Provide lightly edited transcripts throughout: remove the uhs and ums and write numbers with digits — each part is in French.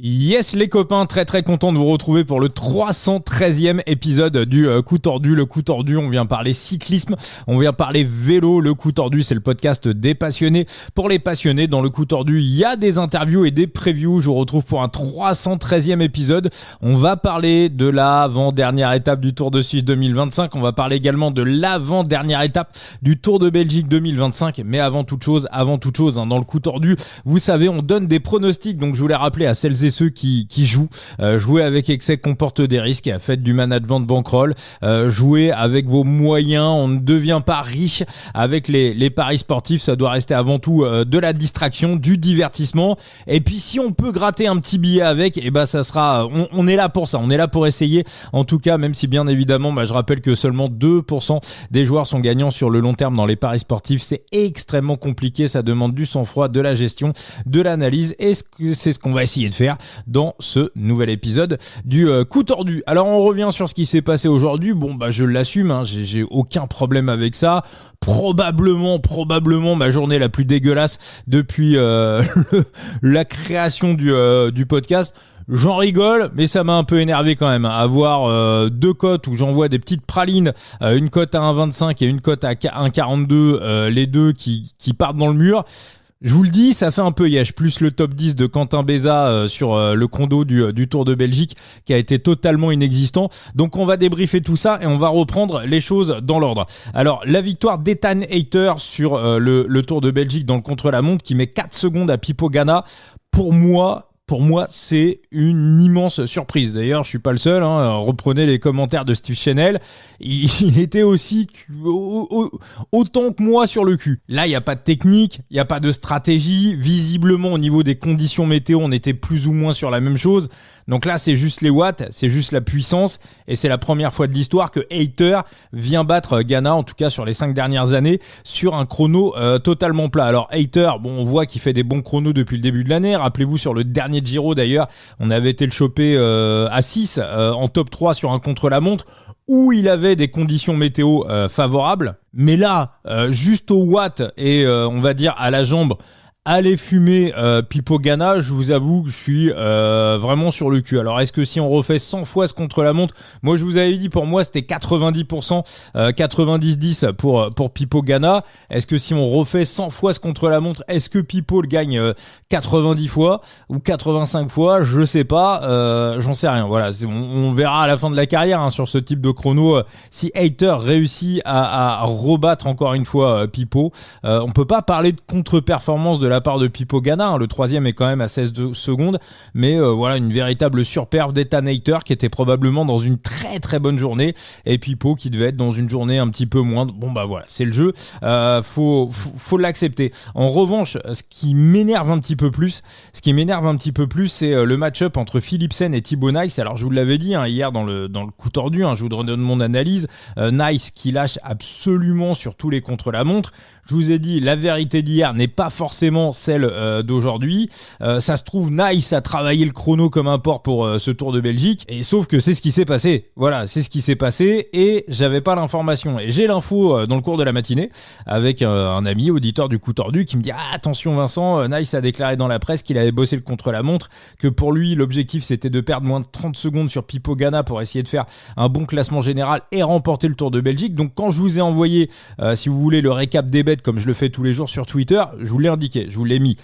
Yes les copains, très très content de vous retrouver pour le 313e épisode du Coup Tordu. Le Coup Tordu, on vient parler cyclisme, on vient parler vélo. Le Coup Tordu, c'est le podcast des passionnés. Pour les passionnés, dans le Coup Tordu, il y a des interviews et des previews. Je vous retrouve pour un 313e épisode. On va parler de l'avant-dernière étape du Tour de Suisse 2025. On va parler également de l'avant-dernière étape du Tour de Belgique 2025. Mais avant toute chose, dans le Coup Tordu, vous savez, on donne des pronostics. Donc je voulais rappeler à celles et ceux qui jouent, jouer avec excès comporte des risques, faites du management de bankroll, jouez avec vos moyens, on ne devient pas riche avec les paris sportifs, ça doit rester avant tout de la distraction, du divertissement, et puis si on peut gratter un petit billet avec, et ben ça sera, on est là pour ça, on est là pour essayer, en tout cas, même si bien évidemment, je rappelle que seulement 2% des joueurs sont gagnants sur le long terme dans les paris sportifs, c'est extrêmement compliqué, ça demande du sang-froid, de la gestion, de l'analyse, et c'est ce qu'on va essayer de faire dans ce nouvel épisode du Coup Tordu. Alors on revient sur ce qui s'est passé aujourd'hui. Je l'assume, j'ai aucun problème avec ça. Probablement ma journée la plus dégueulasse depuis la création du podcast. J'en rigole, mais ça m'a un peu énervé quand même. Avoir deux cotes où j'envoie des petites pralines, une cote à 1,25 et une cote à 1,42, les deux qui partent dans le mur. Je vous le dis, ça fait un peu yesh, plus le top 10 de Quentin Béza sur le chrono du Tour de Belgique qui a été totalement inexistant. Donc on va débriefer tout ça et on va reprendre les choses dans l'ordre. Alors la victoire d'Ethan Hayter sur le Tour de Belgique dans le contre-la-montre qui met 4 secondes à Pipo Ganna. Pour moi, c'est une immense surprise. D'ailleurs, je suis pas le seul. Reprenez les commentaires de Steve Chenel. Il était aussi autant que moi sur le cul. Là, il n'y a pas de technique, il n'y a pas de stratégie. Visiblement, au niveau des conditions météo, on était plus ou moins sur la même chose. Donc là, c'est juste les watts, c'est juste la puissance. Et c'est la première fois de l'histoire que Hayter vient battre Ganna, en tout cas sur les 5 dernières années, sur un chrono totalement plat. Alors Hayter, on voit qu'il fait des bons chronos depuis le début de l'année. Rappelez-vous, sur le dernier Giro d'ailleurs, on avait été le choper à 6 en top 3 sur un contre-la-montre où il avait des conditions météo favorables. Mais là, juste au watt et on va dire à la jambe, aller fumer Pipo Ganna, je vous avoue que je suis vraiment sur le cul. Alors est-ce que si on refait 100 fois ce contre-la-montre, moi je vous avais dit pour moi c'était 90%, 90-10 pour Pipo Ganna. Est-ce que si on refait 100 fois ce contre-la-montre, est-ce que Pipo le gagne 90 fois ou 85 fois? Je sais pas, j'en sais rien. Voilà, on verra à la fin de la carrière sur ce type de chrono si Hayter réussit à rebattre encore une fois Pipo. On peut pas parler de contre-performance de la part de Pipo Ganna, le troisième est quand même à 16 secondes, mais voilà, une véritable surperf d'Ethan Hayter qui était probablement dans une très très bonne journée et Pipo qui devait être dans une journée un petit peu moindre. Voilà, c'est le jeu, faut l'accepter. En revanche, ce qui m'énerve un petit peu plus, c'est le match-up entre Philipsen et Thibaut Nice. Alors je vous l'avais dit hier dans le Coup Tordu, je vous donne mon analyse. Nice qui lâche absolument sur tous les contre-la-montre. Je vous ai dit, la vérité d'hier n'est pas forcément celle d'aujourd'hui. Ça se trouve, Nice a travaillé le chrono comme un porc pour ce Tour de Belgique. Et sauf que c'est ce qui s'est passé. Voilà, c'est ce qui s'est passé et j'avais pas l'information. Et j'ai l'info dans le cours de la matinée avec un ami auditeur du Coup Tordu qui me dit « attention Vincent, Nice a déclaré dans la presse qu'il avait bossé le contre-la-montre, que pour lui, l'objectif c'était de perdre moins de 30 secondes sur Pipo Ganna pour essayer de faire un bon classement général et remporter le Tour de Belgique. » Donc quand je vous ai envoyé, si vous voulez, le récap des bêtes comme je le fais tous les jours sur Twitter, je vous l'ai indiqué, je vous l'ai mis.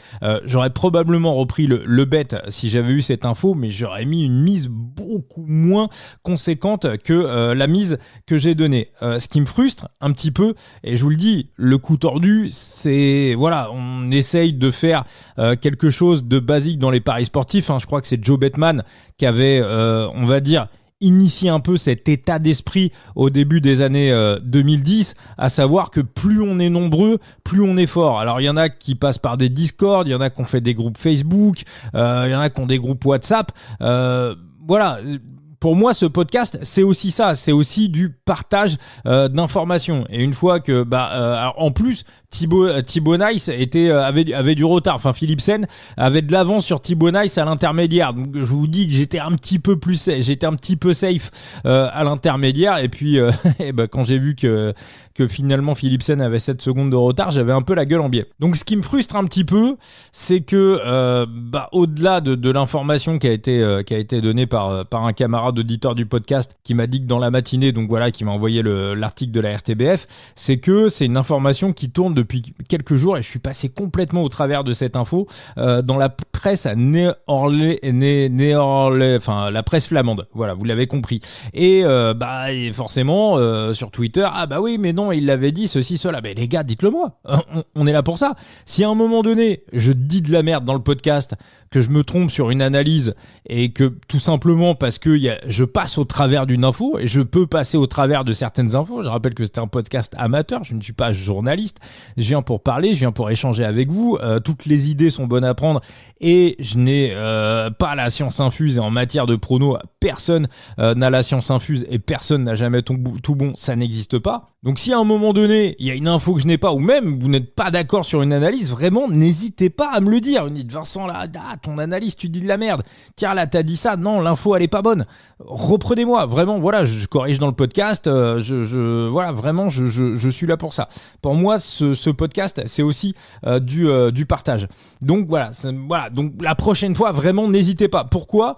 J'aurais probablement repris le bet si j'avais eu cette info, mais j'aurais mis une mise beaucoup moins conséquente que la mise que j'ai donnée. Ce qui me frustre un petit peu, et je vous le dis, le Coup Tordu, c'est... Voilà, on essaye de faire quelque chose de basique dans les paris sportifs. Je crois que c'est Joe Bettman qui avait, on va dire, initier un peu cet état d'esprit au début des années 2010, à savoir que plus on est nombreux, plus on est fort. Alors il y en a qui passent par des Discord, il y en a qui ont fait des groupes Facebook, il y en a qui ont des groupes WhatsApp. Voilà, pour moi, ce podcast, c'est aussi ça, c'est aussi du partage d'informations. Et une fois que, alors, en plus, Thibaut Nice avait du retard. Enfin, Philipsen avait de l'avance sur Thibaut Nice à l'intermédiaire. Donc, je vous dis que j'étais un petit peu safe à l'intermédiaire. Et puis, quand j'ai vu que finalement Philipsen avait 7 secondes de retard, j'avais un peu la gueule en biais. Donc, ce qui me frustre un petit peu, c'est que, au-delà de l'information qui a été donnée par un camarade auditeur du podcast qui m'a dit que dans la matinée, donc voilà, qui m'a envoyé l'article de la RTBF, c'est que c'est une information qui tourne depuis quelques jours et je suis passé complètement au travers de cette info dans la presse à enfin la presse flamande. Voilà, vous l'avez compris. Et forcément sur Twitter, oui, mais non, il l'avait dit ceci, cela. Mais les gars, dites-le moi. On est là pour ça. Si à un moment donné, je dis de la merde dans le podcast, que je me trompe sur une analyse et que tout simplement parce que je passe au travers d'une info et je peux passer au travers de certaines infos. Je rappelle que c'était un podcast amateur, je ne suis pas journaliste. Je viens pour parler, je viens pour échanger avec vous. Toutes les idées sont bonnes à prendre et je n'ai pas la science infuse et en matière de pronos, personne n'a la science infuse et personne n'a jamais tout bon, ça n'existe pas. Donc si à un moment donné, il y a une info que je n'ai pas ou même vous n'êtes pas d'accord sur une analyse, vraiment n'hésitez pas à me le dire. Vous dites Vincent là, ton analyse, tu dis de la merde. Tiens là, t'as dit ça, non, l'info elle est pas bonne. Reprenez-moi, vraiment, voilà, je corrige dans le podcast, voilà, vraiment, je suis là pour ça. Pour moi, ce podcast, c'est aussi du partage. Donc voilà, donc la prochaine fois, vraiment, n'hésitez pas. Pourquoi ?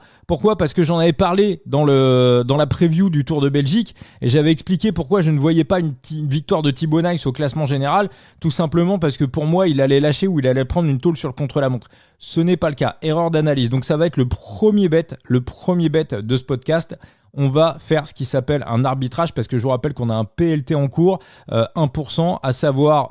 Parce que j'en avais parlé dans la preview du Tour de Belgique et j'avais expliqué pourquoi je ne voyais pas une victoire de Thibaut Nice au classement général, tout simplement parce que pour moi, il allait lâcher ou il allait prendre une tôle sur le contre-la-montre. Ce n'est pas le cas. Erreur d'analyse. Donc ça va être le premier bet de ce podcast. On va faire ce qui s'appelle un arbitrage parce que je vous rappelle qu'on a un PLT en cours, 1%, à savoir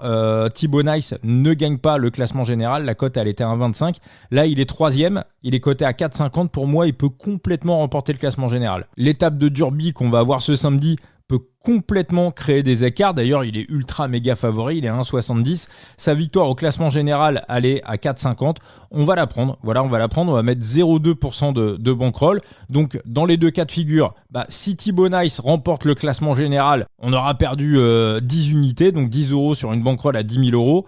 Thibaut Nice ne gagne pas le classement général, la cote elle était à 1,25, là il est 3e, il est coté à 4,50, pour moi il peut complètement remporter le classement général. L'étape de Derby qu'on va avoir ce samedi peut complètement créer des écarts. D'ailleurs, il est ultra méga favori, il est à 1,70. Sa victoire au classement général, elle est à 4,50. On va la prendre. Voilà, on va mettre 0,2% de bankroll. Donc, dans les deux cas de figure, si Thibaut Nice remporte le classement général, on aura perdu 10 unités, donc 10 euros sur une bankroll à 10 000 euros.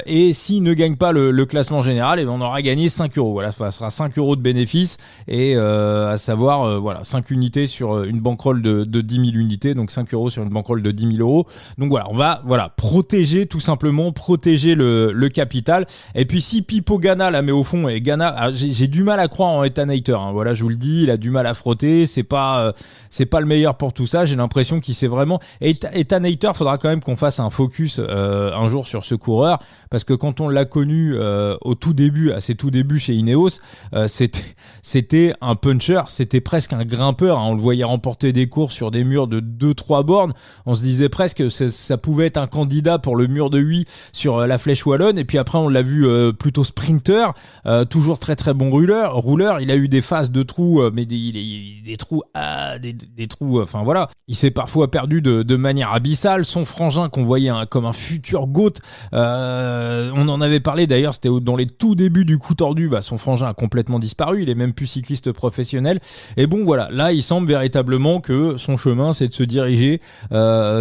Et s'il ne gagne pas le classement général, on aura gagné 5 euros. Voilà, ça sera 5 euros de bénéfice et à savoir 5 unités sur une bankroll de 10 000 unités. Donc 5 euros sur une bankroll de 10 000 euros. Donc voilà, on va protéger tout simplement, le capital. Et puis si Pipo Ganna la met au fond, et Ganna, j'ai du mal à croire en Ethan Hayter, hein. Voilà, je vous le dis, il a du mal à frotter, c'est pas le meilleur pour tout ça. J'ai l'impression qu'il s'est vraiment... Ethan Hayter, faudra quand même qu'on fasse un focus un jour sur ce coureur, parce que quand on l'a connu au tout début, à ses tout débuts chez Ineos, c'était un puncher, c'était presque un grimpeur, hein. On le voyait remporter des courses sur des murs de 2-3 bornes, on se disait presque que ça pouvait être un candidat pour le mur de Huy sur la Flèche Wallonne, et puis après on l'a vu plutôt sprinter, toujours très très bon rouleur, il a eu des phases de trous, mais des trous, enfin voilà, il s'est parfois perdu de manière abyssale. Son frangin qu'on voyait comme un futur GOAT, on en avait parlé d'ailleurs, c'était dans les tout débuts du coup tordu, son frangin a complètement disparu, il est même plus cycliste professionnel, et bon voilà, là il semble véritablement que son chemin c'est de se diriger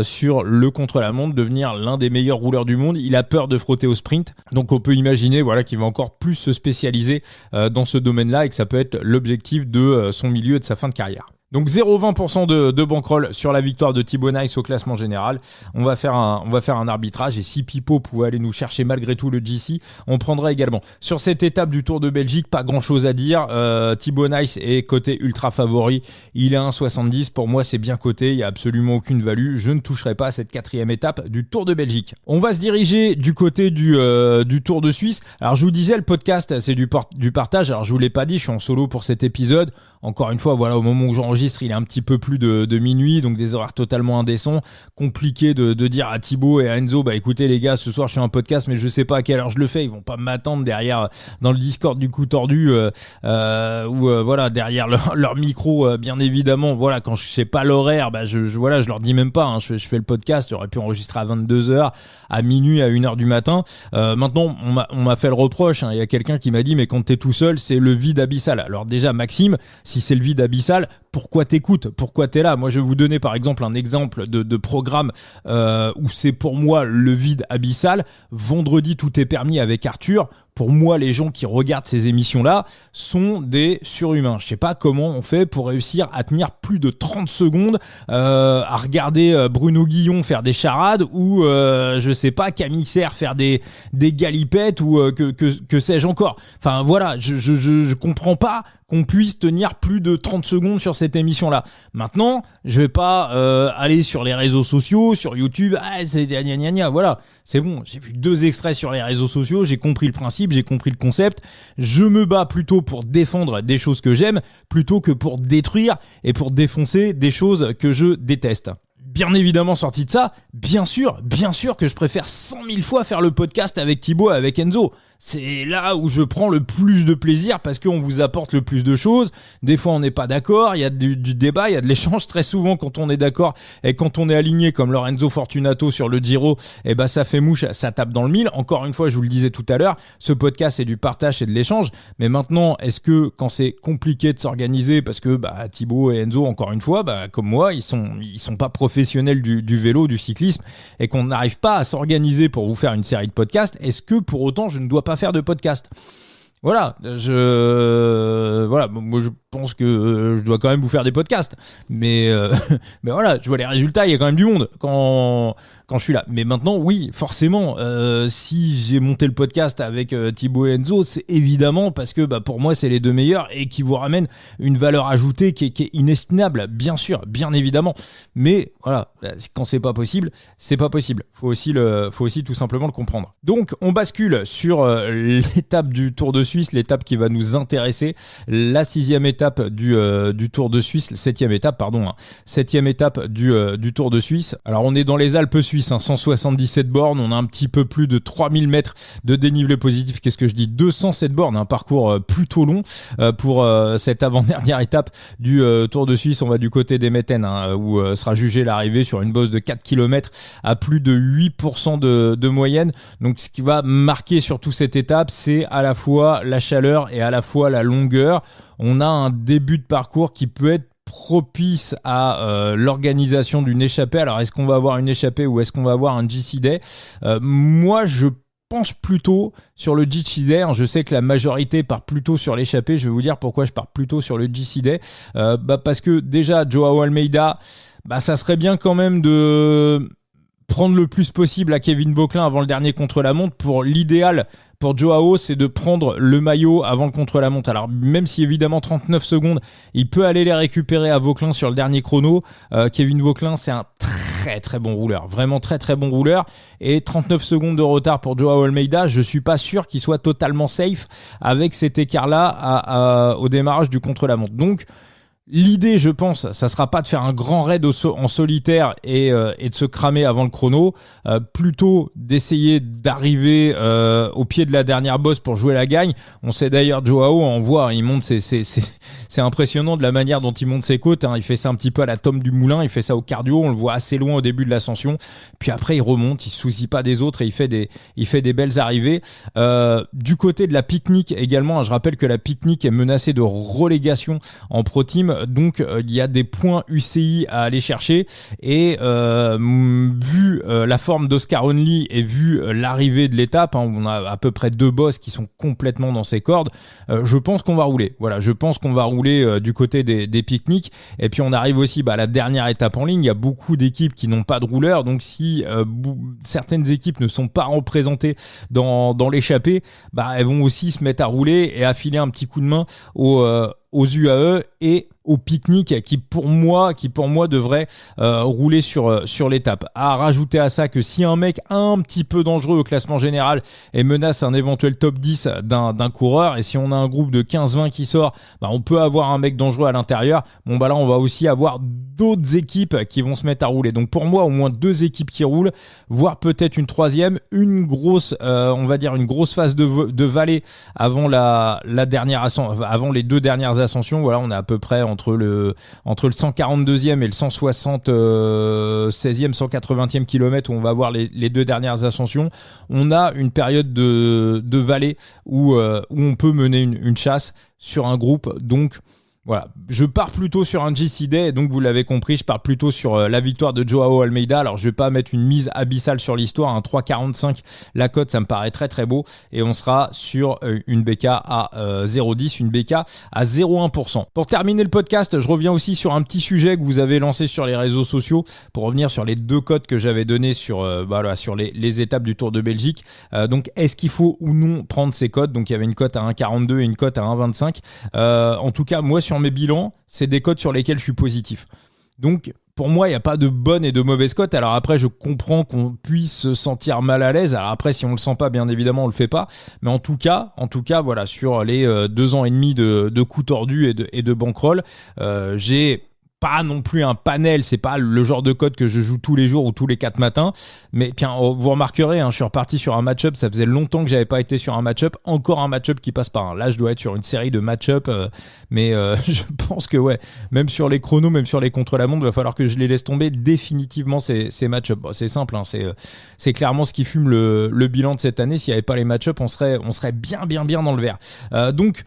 sur le contre-la-montre, devenir l'un des meilleurs rouleurs du monde. Il a peur de frotter au sprint, donc on peut imaginer qu'il va encore plus se spécialiser dans ce domaine-là et que ça peut être l'objectif de son milieu et de sa fin de carrière. Donc 0,20% de bankroll sur la victoire de Thibaut Nice au classement général. On va faire un arbitrage, et si Pipo pouvait aller nous chercher malgré tout le GC, on prendra également. Sur cette étape du Tour de Belgique, pas grand chose à dire. Thibaut Nice est coté ultra favori, il est à 1,70. Pour moi c'est bien coté, il n'y a absolument aucune value. Je ne toucherai pas à cette 4e étape du Tour de Belgique. On va se diriger du côté du Tour de Suisse. Alors je vous disais, le podcast c'est du partage. Alors je vous l'ai pas dit, je suis en solo pour cet épisode. Encore une fois, voilà, au moment où j'enregistre, il est un petit peu plus de minuit, donc des horaires totalement indécents. Compliqué de dire à Thibaut et à Enzo, écoutez les gars, ce soir je fais un podcast, mais je sais pas à quelle heure je le fais. Ils vont pas m'attendre derrière dans le Discord du coup tordu, voilà, derrière leur micro, bien évidemment. Voilà, quand je sais pas l'horaire, je leur dis même pas, hein, je fais le podcast. J'aurais pu enregistrer à 22h, à minuit, à 1h du matin. Maintenant, on m'a fait le reproche, hein. Il y a quelqu'un qui m'a dit, mais quand t'es tout seul, c'est le vide abyssal. Alors déjà, Maxime, si c'est le vide abyssal, pourquoi t'écoutes, pourquoi t'es là. Moi, je vais vous donner par exemple un exemple de programme où c'est pour moi le vide abyssal. Vendredi, tout est permis avec Arthur. Pour moi, les gens qui regardent ces émissions-là sont des surhumains. Je sais pas comment on fait pour réussir à tenir plus de 30 secondes à regarder Bruno Guillon faire des charades ou je sais pas, Camille Serre faire des galipettes ou que sais-je encore. Enfin voilà, je comprends pas qu'on puisse tenir plus de 30 secondes sur cette émission-là. Maintenant, je vais pas aller sur les réseaux sociaux, sur YouTube, c'est gna gna gna, voilà. C'est bon, j'ai vu 2 extraits sur les réseaux sociaux, j'ai compris le principe, j'ai compris le concept. Je me bats plutôt pour défendre des choses que j'aime, plutôt que pour détruire et pour défoncer des choses que je déteste. Bien évidemment, sorti de ça, bien sûr que je préfère 100 000 fois faire le podcast avec Thibaut et avec Enzo. C'est là où je prends le plus de plaisir parce qu'on vous apporte le plus de choses. Des fois, on n'est pas d'accord, il y a du débat, il y a de l'échange. Très souvent, quand on est d'accord et quand on est aligné comme Lorenzo Fortunato sur le Giro, ça fait mouche, ça tape dans le mille. Encore une fois, je vous le disais tout à l'heure, ce podcast, c'est du partage et de l'échange. Mais maintenant, est-ce que quand c'est compliqué de s'organiser parce que Thibaut et Enzo, encore une fois, comme moi, ils sont pas professionnels du vélo, du cyclisme et qu'on n'arrive pas à s'organiser pour vous faire une série de podcasts, est-ce que pour autant, je ne dois pas faire de podcast? Voilà, moi je pense que je dois quand même vous faire des podcasts, mais voilà, je vois les résultats, il y a quand même du monde quand je suis là. Mais maintenant, oui, forcément, si j'ai monté le podcast avec Thibaut et Enzo, c'est évidemment parce que pour moi c'est les 2 meilleurs et qui vous ramènent une valeur ajoutée qui est inestimable, bien sûr, bien évidemment. Mais voilà, quand c'est pas possible, c'est pas possible. Faut aussi tout simplement le comprendre. Donc on bascule sur l'étape du Tour de Suisse, l'étape qui va nous intéresser, la 6e étape du Tour de Suisse, 7e étape, pardon, 7e étape du Tour de Suisse. Alors on est dans les Alpes suisses, 177 bornes, on a un petit peu plus de 3000 mètres de dénivelé positif, qu'est-ce que je dis, 207 bornes, un parcours plutôt long pour cette avant-dernière étape du Tour de Suisse. On va du côté des Métènes, où sera jugée l'arrivée sur une bosse de 4 km à plus de 8% de moyenne. Donc ce qui va marquer surtout cette étape, c'est à la fois la chaleur et à la fois la longueur. On a un début de parcours qui peut être propice à l'organisation d'une échappée. Alors est-ce qu'on va avoir une échappée ou est-ce qu'on va avoir un GC Day? Moi je pense plutôt sur le GC Day. Je sais que la majorité part plutôt sur l'échappée. Je vais vous dire pourquoi je pars plutôt sur le GC Day. Parce que déjà Joao Almeida, ça serait bien quand même de prendre le plus possible à Kevin Bauquelin avant le dernier contre-la-montre. Pour l'idéal pour Joao, c'est de prendre le maillot avant le contre-la-montre. Alors même si évidemment 39 secondes, il peut aller les récupérer à Bauquelin sur le dernier chrono. Kevin Bauquelin, c'est un très très bon rouleur, vraiment très très bon rouleur, et 39 secondes de retard pour Joao Almeida, je suis pas sûr qu'il soit totalement safe avec cet écart-là au démarrage du contre-la-montre. Donc l'idée, je pense, ça sera pas de faire un grand raid en solitaire et de se cramer avant le chrono, plutôt d'essayer d'arriver au pied de la dernière bosse pour jouer la gagne. On sait d'ailleurs Joao, on voit, il monte, c'est impressionnant de la manière dont il monte ses côtes. Il fait ça un petit peu à la Tom du Moulin, il fait ça au cardio, on le voit assez loin au début de l'ascension. Puis après, il remonte, il se soucie pas des autres et il fait des belles arrivées. Du côté de la Picnic également, je rappelle que la Picnic est menacée de relégation en Pro Team. Donc il y a des points UCI à aller chercher et vu la forme d'Oscar Only et vu l'arrivée de l'étape, on a à peu près 2 bosses qui sont complètement dans ses cordes, je pense qu'on va rouler. Voilà, je pense qu'on va rouler du côté des Picnics. Et puis on arrive aussi à la dernière étape en ligne. Il y a beaucoup d'équipes qui n'ont pas de rouleurs, donc si certaines équipes ne sont pas représentées dans l'échappée, elles vont aussi se mettre à rouler et à filer un petit coup de main aux UAE et au Picnic qui pour moi devrait rouler sur l'étape. À rajouter à ça que si un mec un petit peu dangereux au classement général et menace un éventuel top 10 d'un coureur, et si on a un groupe de 15-20 qui sort, on peut avoir un mec dangereux à l'intérieur. Là on va aussi avoir d'autres équipes qui vont se mettre à rouler. Donc pour moi au moins 2 équipes qui roulent, voire peut-être une 3e, une grosse phase de vallée avant avant les 2 dernières ascensions. Voilà, on est à peu près entre le 142e et le 176e, 180e kilomètre où on va voir les 2 dernières ascensions. On a une période de vallée où on peut mener une chasse sur un groupe. Donc Voilà, je pars plutôt sur un GC Day, donc vous l'avez compris, je pars plutôt sur la victoire de Joao Almeida. Alors je vais pas mettre une mise abyssale sur l'histoire, un 3,45 la cote, ça me paraît très très beau, et on sera sur une BK à 0,10, une BK à 0,1%. Pour terminer le podcast, je reviens aussi sur un petit sujet que vous avez lancé sur les réseaux sociaux, pour revenir sur les deux cotes que j'avais données sur les étapes du Tour de Belgique. Donc est-ce qu'il faut ou non prendre ces cotes? Donc il y avait une cote à 1,42 et une cote à 1,25. En tout cas, moi sur mes bilans, c'est des cotes sur lesquelles je suis positif. Donc, pour moi, il n'y a pas de bonne et de mauvaise cote. Alors après, je comprends qu'on puisse se sentir mal à l'aise. Alors après, si on ne le sent pas, bien évidemment, on ne le fait pas. Mais en tout cas, voilà, sur les 2 ans et demi de coups tordus et de bankroll, j'ai pas non plus un panel, c'est pas le genre de code que je joue tous les jours ou tous les 4 matins, mais bien, vous remarquerez, je suis reparti sur un match-up, ça faisait longtemps que j'avais pas été sur un match-up, encore un match-up qui passe par. Là je dois être sur une série de match-up, mais je pense que ouais, même sur les chronos, même sur les contre-la-montre, il va falloir que je les laisse tomber définitivement ces match-up. Bon, c'est simple, c'est clairement ce qui fume le bilan de cette année. S'il n'y avait pas les match-up, on serait bien dans le vert. Donc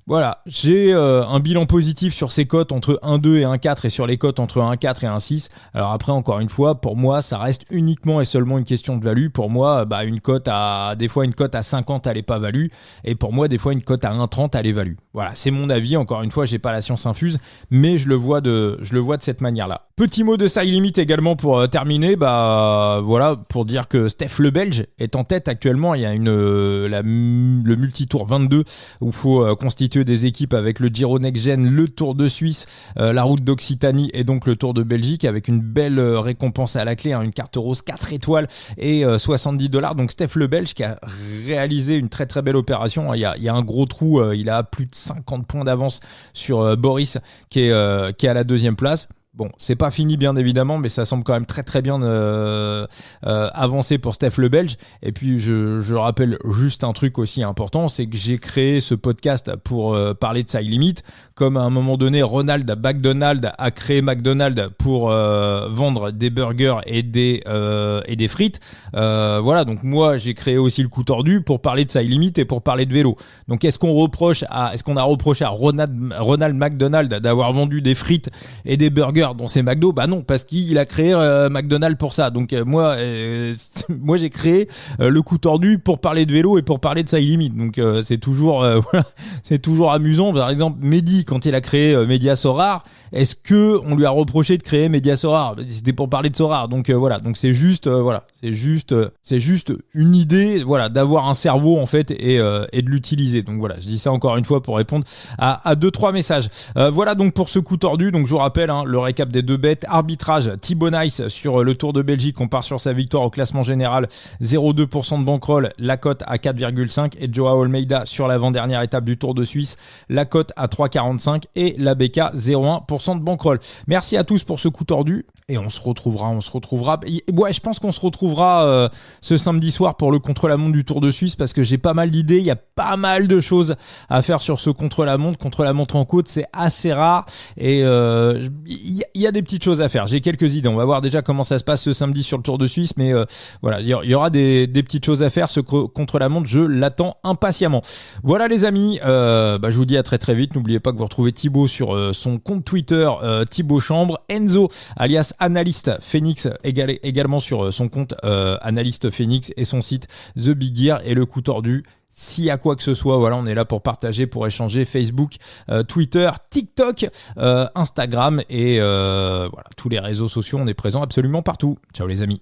voilà, j'ai un bilan positif sur ces cotes entre 1,2 et 1,4 et sur les cotes entre 1,4 et 1,6. Alors après, encore une fois, pour moi, ça reste uniquement et seulement une question de value. Pour moi, des fois une cote à 50, elle n'est pas value. Et pour moi, des fois, une cote à 1,30, elle est value. Voilà, c'est mon avis. Encore une fois, j'ai pas la science infuse, mais je le vois de cette manière-là. Petit mot de side limit également pour terminer. Voilà, pour dire que Steph le Belge est en tête actuellement. Il y a le multitour 22 où il faut constituer des équipes avec le Giro Next Gen, le Tour de Suisse, la route d'Occitanie et donc le Tour de Belgique avec une belle récompense à la clé, une carte rose 4 étoiles et $70. Donc Steph le Belge qui a réalisé une très très belle opération. Il y a un gros trou, il a plus de 50 points d'avance sur Boris qui est à la 2e place. Bon, c'est pas fini bien évidemment, mais ça semble quand même très très bien avancé pour Steph le Belge. Et puis je rappelle juste un truc aussi important, c'est que j'ai créé ce podcast pour parler de Side Limit. Comme à un moment donné, Ronald McDonald a créé McDonald's pour vendre des burgers et des frites. Voilà, donc moi j'ai créé aussi le coup tordu pour parler de Side Limit et pour parler de vélo. Donc est-ce qu'on a reproché à Ronald McDonald d'avoir vendu des frites et des burgers dans ses McDo? Bah non, parce qu'il a créé McDonald's pour ça. Donc moi j'ai créé le coup tordu pour parler de vélo et pour parler de Side Limit. Donc c'est toujours c'est toujours amusant. Par exemple, Mehdi, quand il a créé Média Sorare, est-ce que on lui a reproché de créer Média Sorare? C'était pour parler de Sorare. Donc voilà, donc c'est juste une idée, voilà, d'avoir un cerveau en fait et de l'utiliser. Donc voilà, je dis ça encore une fois pour répondre à 2-3 messages. Voilà donc pour ce coup tordu. Donc je vous rappelle le récap des 2 bêtes. Arbitrage, Thibaut Nice sur le Tour de Belgique, on part sur sa victoire au classement général, 0,2% de bankroll, la cote à 4,5, et Joao Almeida sur l'avant-dernière étape du Tour de Suisse, la cote à 3,45 et la BK 0,1% de bankroll. Merci à tous pour ce coup tordu et on se retrouvera. Ouais, je pense qu'on se retrouvera ce samedi soir pour le contre-la-montre du Tour de Suisse parce que j'ai pas mal d'idées, il y a pas mal de choses à faire sur ce contre-la-montre en côte, c'est assez rare et il y a des petites choses à faire. J'ai quelques idées, on va voir déjà comment ça se passe ce samedi sur le Tour de Suisse, mais voilà, il y aura des petites choses à faire. Ce contre-la-montre, je l'attends impatiemment. Voilà les amis, je vous dis à très très vite. N'oubliez pas que vous retrouvez Thibaut sur son compte Twitter, Thibaut Chambre, Enzo alias Analyste Phoenix également sur son compte Analyste Phoenix et son site The Big Gear et le coup tordu. S'il y a quoi que ce soit, voilà, on est là pour partager, pour échanger. Facebook, Twitter, TikTok, Instagram et voilà, tous les réseaux sociaux, on est présent absolument partout. Ciao les amis.